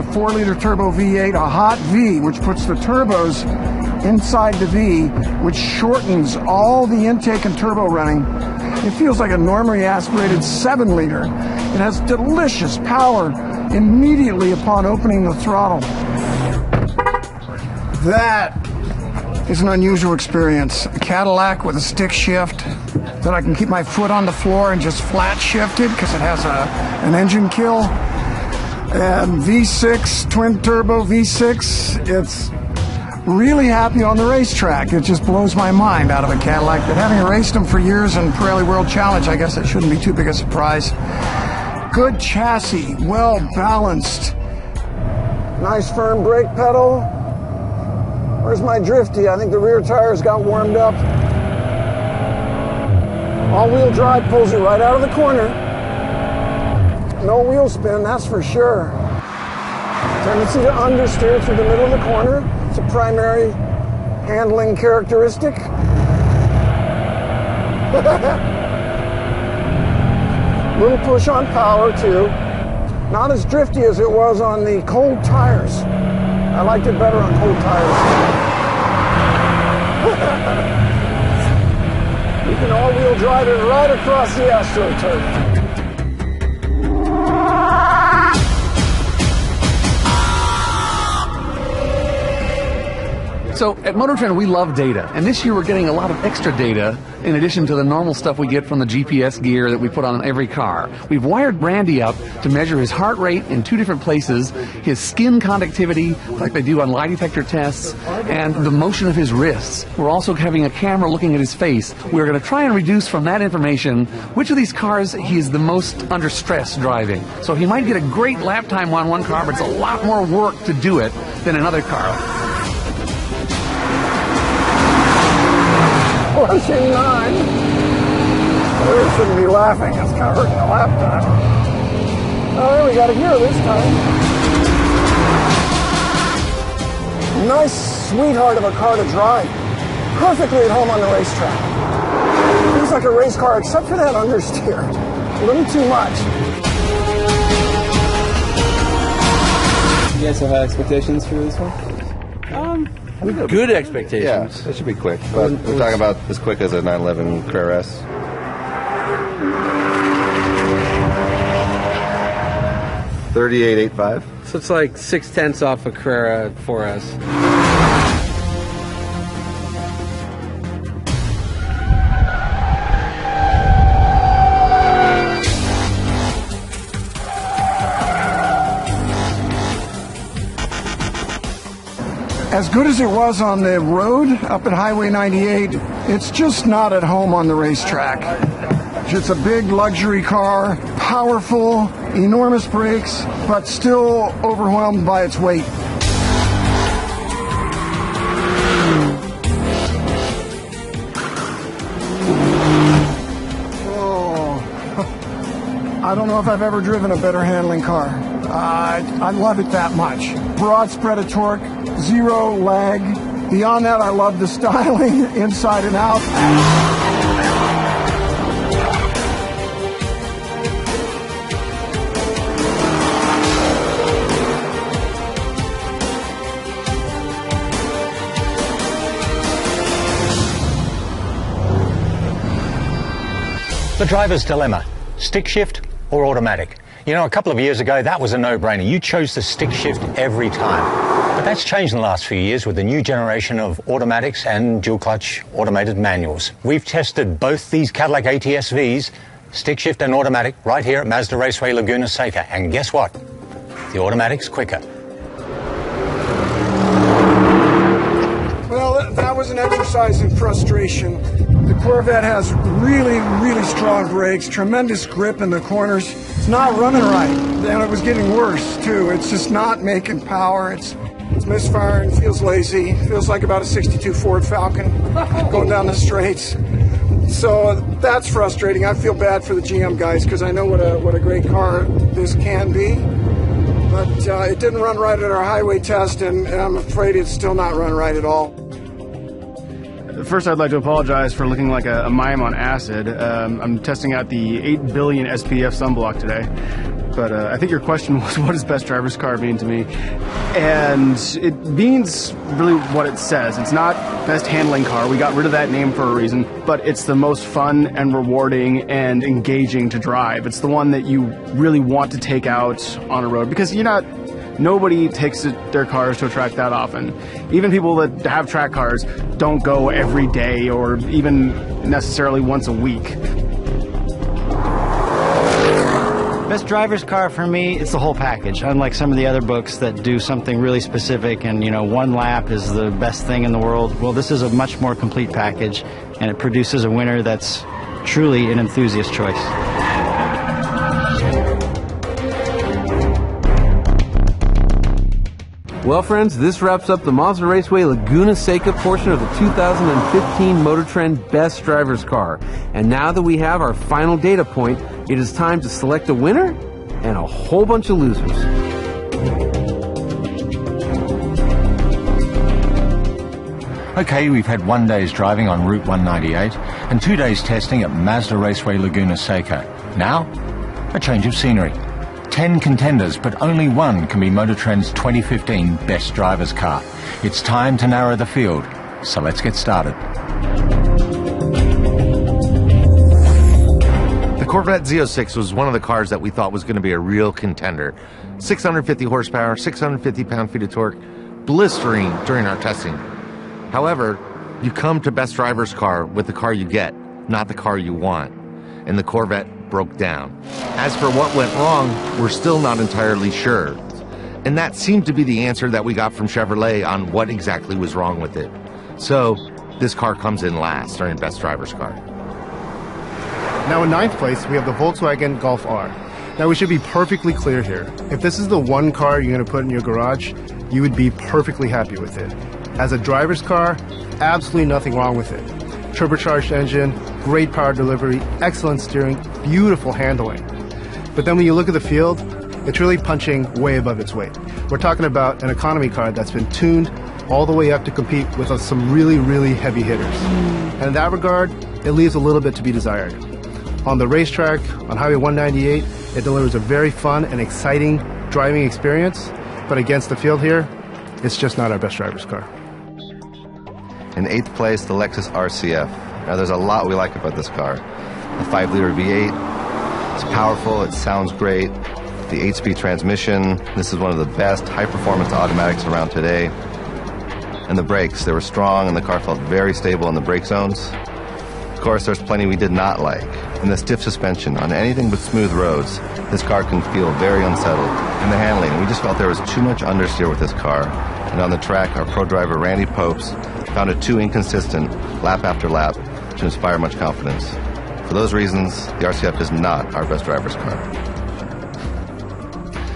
a 4-liter turbo V8, a hot V, which puts the turbos inside the V, which shortens all the intake and turbo running. It feels like a normally aspirated 7-liter. It has delicious power immediately upon opening the throttle. That is an unusual experience. A Cadillac with a stick shift that I can keep my foot on the floor and just flat shift it because it has an engine kill. And V6, twin turbo V6, it's really happy on the racetrack. It just blows my mind out of a Cadillac. But having raced them for years in Pirelli World Challenge, I guess it shouldn't be too big a surprise. Good chassis, well balanced. Nice firm brake pedal. Where's my drifty? I think the rear tires got warmed up. All-wheel drive pulls you right out of the corner. No wheel spin, that's for sure. Tendency to understeer through the middle of the corner. It's a primary handling characteristic. Little push on power too. Not as drifty as it was on the cold tires. I liked it better on cold tires. You can all-wheel drive it right across the AstroTurf. So at Motor Trend, we love data, and this year we're getting a lot of extra data in addition to the normal stuff we get from the GPS gear that we put on every car. We've wired Brandy up to measure his heart rate in 2 different places, his skin conductivity, like they do on lie detector tests, and the motion of his wrists. We're also having a camera looking at his face. We're going to try and reduce from that information which of these cars he is the most under stress driving. So he might get a great lap time on one car, but it's a lot more work to do it than another car. Pushing 9. I really shouldn't be laughing. It's kind of hurting the lap time. Oh, we got a gear this time. Nice sweetheart of a car to drive. Perfectly at home on the racetrack. Feels like a race car except for that understeer. A little too much. You guys have high expectations for this one? Good expectations. Yeah, it should be quick. But we're talking about as quick as a 911 Carrera S. 38.85. So it's like 0.6 off a Carrera 4S. As good as it was on the road up at Highway 98, it's just not at home on the racetrack. It's a big luxury car, powerful, enormous brakes, but still overwhelmed by its weight. Oh, I don't know if I've ever driven a better handling car. I love it that much. Broad spread of torque, zero lag. Beyond that, I love the styling inside and out. The driver's dilemma, stick shift or automatic. You know, a couple of years ago, that was a no-brainer. You chose the stick shift every time. But that's changed in the last few years with the new generation of automatics and dual-clutch automated manuals. We've tested both these Cadillac ATS-Vs, stick shift and automatic, right here at Mazda Raceway Laguna Seca. And guess what? The automatic's quicker. Well, that was an exercise in frustration. The Corvette has really, really strong brakes, tremendous grip in the corners. It's not running right, and it was getting worse too. It's just not making power. It's misfiring, feels lazy, feels like about a 62 Ford Falcon going down the straights. So that's frustrating. I feel bad for the GM guys because I know what a great car this can be. But it didn't run right at our highway test, and I'm afraid it's still not run right at all. First, I'd like to apologize for looking like a mime on acid. I'm testing out the 8 billion SPF sunblock today. but I think your question was, what does best driver's car mean to me? And it means really what it says. It's not best handling car. We got rid of that name for a reason, but it's the most fun and rewarding and engaging to drive. It's the one that you really want to take out on a road, because nobody takes their cars to a track that often. Even people that have track cars don't go every day or even necessarily once a week. Best driver's car for me, it's the whole package. Unlike some of the other books that do something really specific and, one lap is the best thing in the world. Well, this is a much more complete package, and it produces a winner that's truly an enthusiast choice. Well, friends, this wraps up the Mazda Raceway Laguna Seca portion of the 2015 Motor Trend Best Driver's Car. And now that we have our final data point, it is time to select a winner and a whole bunch of losers. Okay, we've had 1 day's driving on Route 198 and 2 days testing at Mazda Raceway Laguna Seca. Now, a change of scenery. 10 contenders, but only one can be Motor Trend's 2015 Best Driver's Car. It's time to narrow the field, so let's get started. The Corvette Z06 was one of the cars that we thought was going to be a real contender. 650 horsepower, 650 pound-feet of torque, blistering during our testing. However, you come to Best Driver's Car with the car you get, not the car you want. And the Corvette broke down. As for what went wrong, we're still not entirely sure. And that seemed to be the answer that we got from Chevrolet on what exactly was wrong with it. So, this car comes in last during Best Driver's Car. Now in 9th place, we have the Volkswagen Golf R. Now we should be perfectly clear here. If this is the one car you're going to put in your garage, you would be perfectly happy with it. As a driver's car, absolutely nothing wrong with it. Turbocharged engine, great power delivery, excellent steering, beautiful handling. But then when you look at the field, it's really punching way above its weight. We're talking about an economy car that's been tuned all the way up to compete with some really, really heavy hitters. And in that regard, it leaves a little bit to be desired. On the racetrack, on Highway 198, it delivers a very fun and exciting driving experience, but against the field here, it's just not our best driver's car. In 8th place, the Lexus RCF. Now, there's a lot we like about this car. The 5-liter V8, it's powerful, it sounds great. The 8-speed transmission, this is one of the best high-performance automatics around today. And the brakes, they were strong and the car felt very stable in the brake zones. Of course, there's plenty we did not like. And the stiff suspension on anything but smooth roads, this car can feel very unsettled. And the handling, we just felt there was too much understeer with this car. And on the track, our pro driver Randy Popes found it too inconsistent, lap after lap, to inspire much confidence. For those reasons, the RCF is not our best driver's car.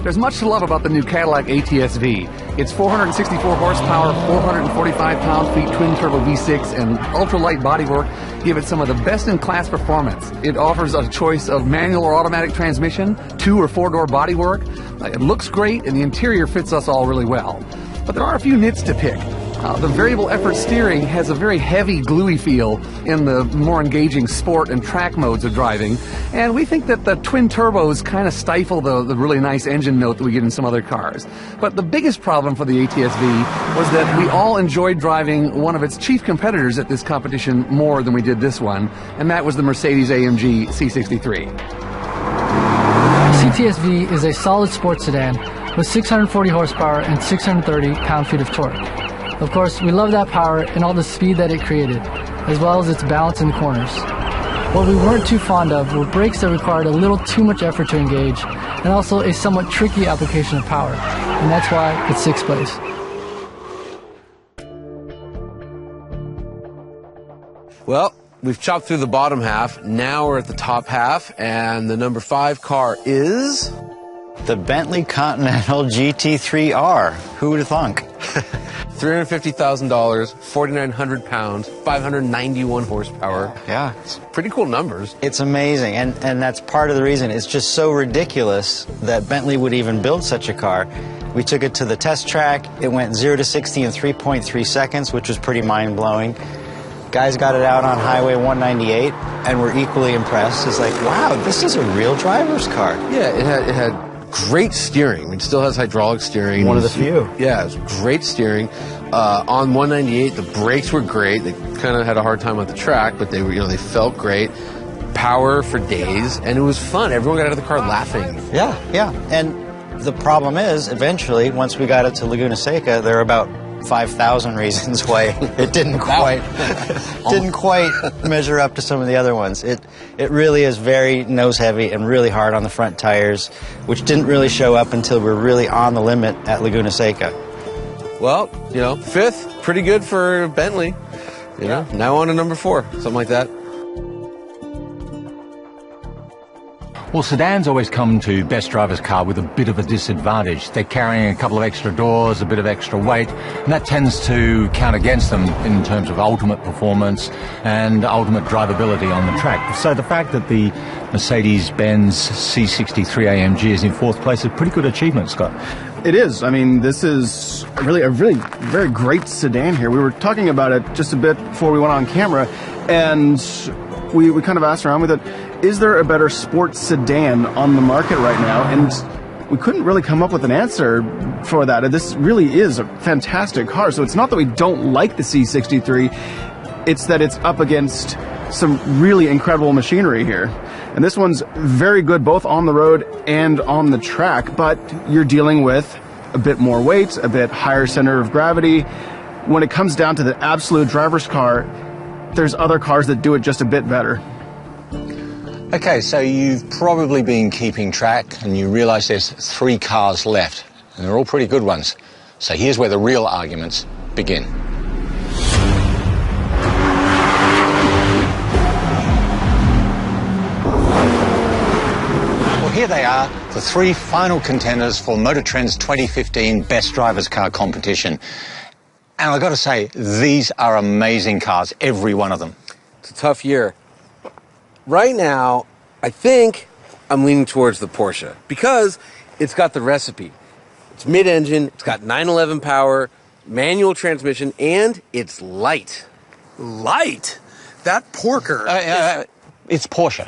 There's much to love about the new Cadillac ATS-V. Its 464 horsepower, 445 pound-feet twin-turbo V6 and ultra-light bodywork give it some of the best-in-class performance. It offers a choice of manual or automatic transmission, 2- or 4-door bodywork. It looks great, and the interior fits us all really well. But there are a few nits to pick. The variable effort steering has a very heavy, gluey feel in the more engaging sport and track modes of driving, and we think that the twin turbos kind of stifle the really nice engine note that we get in some other cars. But the biggest problem for the ATS-V was that we all enjoyed driving one of its chief competitors at this competition more than we did this one, and that was the Mercedes-AMG C63. CTS-V is a solid sports sedan with 640 horsepower and 630 pound-feet of torque. Of course, we love that power and all the speed that it created, as well as its balance in the corners. What we weren't too fond of were brakes that required a little too much effort to engage, and also a somewhat tricky application of power, and that's why it's 6th place. Well, we've chopped through the bottom half. Now we're at the top half, and the number 5 car is... The Bentley Continental GT3R. Who would have thunk? $350,000, 4,900 pounds, 591 horsepower. Yeah. It's pretty cool numbers. It's amazing, and that's part of the reason. It's just so ridiculous that Bentley would even build such a car. We took it to the test track. It went 0 to 60 in 3.3 seconds, which was pretty mind-blowing. Guys got it out on Highway 198 and were equally impressed. It's like, wow, this is a real driver's car. Yeah, it had great steering. I mean, it still has hydraulic steering. One of the few. Yeah, it was great steering. On 198, the brakes were great. They kind of had a hard time on the track, but they were, they felt great. Power for days, and it was fun. Everyone got out of the car laughing. Yeah. And the problem is, eventually, once we got it to Laguna Seca, there are about 5,000 reasons why it didn't quite measure up to some of the other ones. It really is very nose heavy and really hard on the front tires, which didn't really show up until we're really on the limit at Laguna Seca. Well, fifth, pretty good for Bentley. Now on to number 4, something like that. Well, sedans always come to best driver's car with a bit of a disadvantage. They're carrying a couple of extra doors, a bit of extra weight, and that tends to count against them in terms of ultimate performance and ultimate drivability on the track. So the fact that the Mercedes-Benz C63 AMG is in 4th place is a pretty good achievement, Scott. It is. I mean, this is a really very great sedan here. We were talking about it just a bit before we went on camera, and we kind of asked around with it, is there a better sports sedan on the market right now? And we couldn't really come up with an answer for that. This really is a fantastic car. So it's not that we don't like the C63, it's that it's up against some really incredible machinery here. And this one's very good both on the road and on the track, but you're dealing with a bit more weight, a bit higher center of gravity. When it comes down to the absolute driver's car, there's other cars that do it just a bit better. Okay, so you've probably been keeping track and you realise there's 3 cars left, and they're all pretty good ones. So here's where the real arguments begin. Well, here they are, the 3 final contenders for Motor Trend's 2015 Best Drivers Car competition. And I've got to say, these are amazing cars, every one of them. It's a tough year. Right now, I think I'm leaning towards the Porsche because it's got the recipe. It's mid-engine, it's got 911 power, manual transmission, and it's light. Light? That Porker... it's Porsche.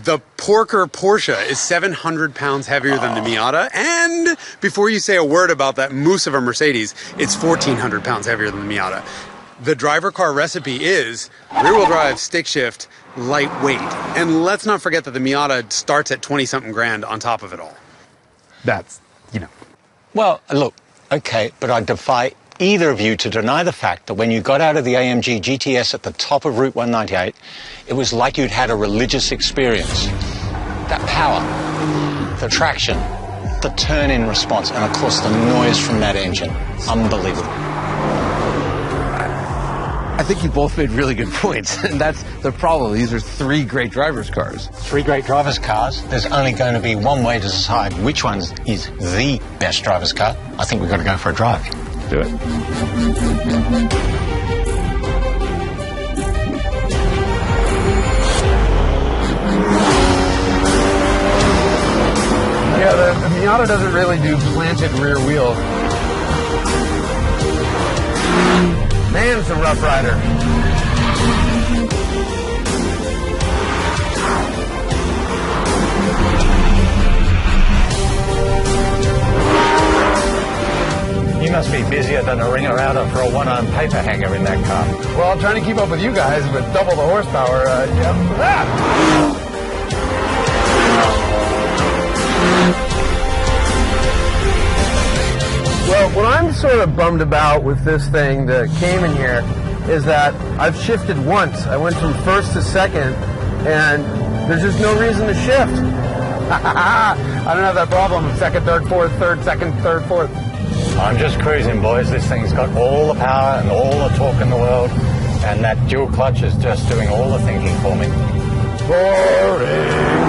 The Porker Porsche is 700 pounds heavier than the Miata, and before you say a word about that moose of a Mercedes, it's 1,400 pounds heavier than the Miata. The driver car recipe is rear-wheel drive, stick shift, lightweight. And let's not forget that the Miata starts at 20-something grand on top of it all. That's, Well, look, okay, but I defy either of you to deny the fact that when you got out of the AMG GTS at the top of Route 198, it was like you'd had a religious experience. That power, the traction, the turn-in response, and of course the noise from that engine. Unbelievable. I think you both made really good points, and that's the problem. These are 3 great drivers' cars. 3 great drivers' cars. There's only going to be one way to decide which one is the best driver's car. I think we've got to go for a drive. Do it. Yeah, the Miata doesn't really do planted rear wheel. Man, it's a rough rider. You must be busier than a ringer-outer for a one-armed paper hanger in that car. Well, I'm trying to keep up with you guys with double the horsepower. Well, what I'm sort of bummed about with this thing that came in here is that I've shifted once. I went from first to second, and there's just no reason to shift. I don't have that problem. Second, third, fourth, third, second, third, fourth. I'm just cruising, boys. This thing's got all the power and all the torque in the world, and that dual clutch is just doing all the thinking for me. Boring.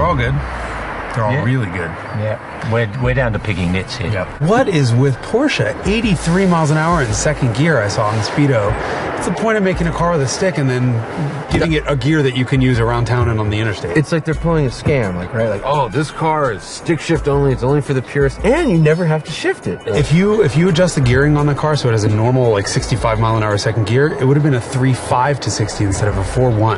all good. They're all really good. Yeah, we're down to picking nits here. Yep. What is with Porsche? 83 miles an hour in second gear I saw on the Speedo. What's the point of making a car with a stick and then giving it a gear that you can use around town and on the interstate? It's like they're pulling a scam, like, right? Like, oh, this car is stick shift only, it's only for the purists, and you never have to shift it. If you adjust the gearing on the car so it has a normal, like 65 mile an hour second gear, it would have been a 3.5 to 60 instead of a 4.1.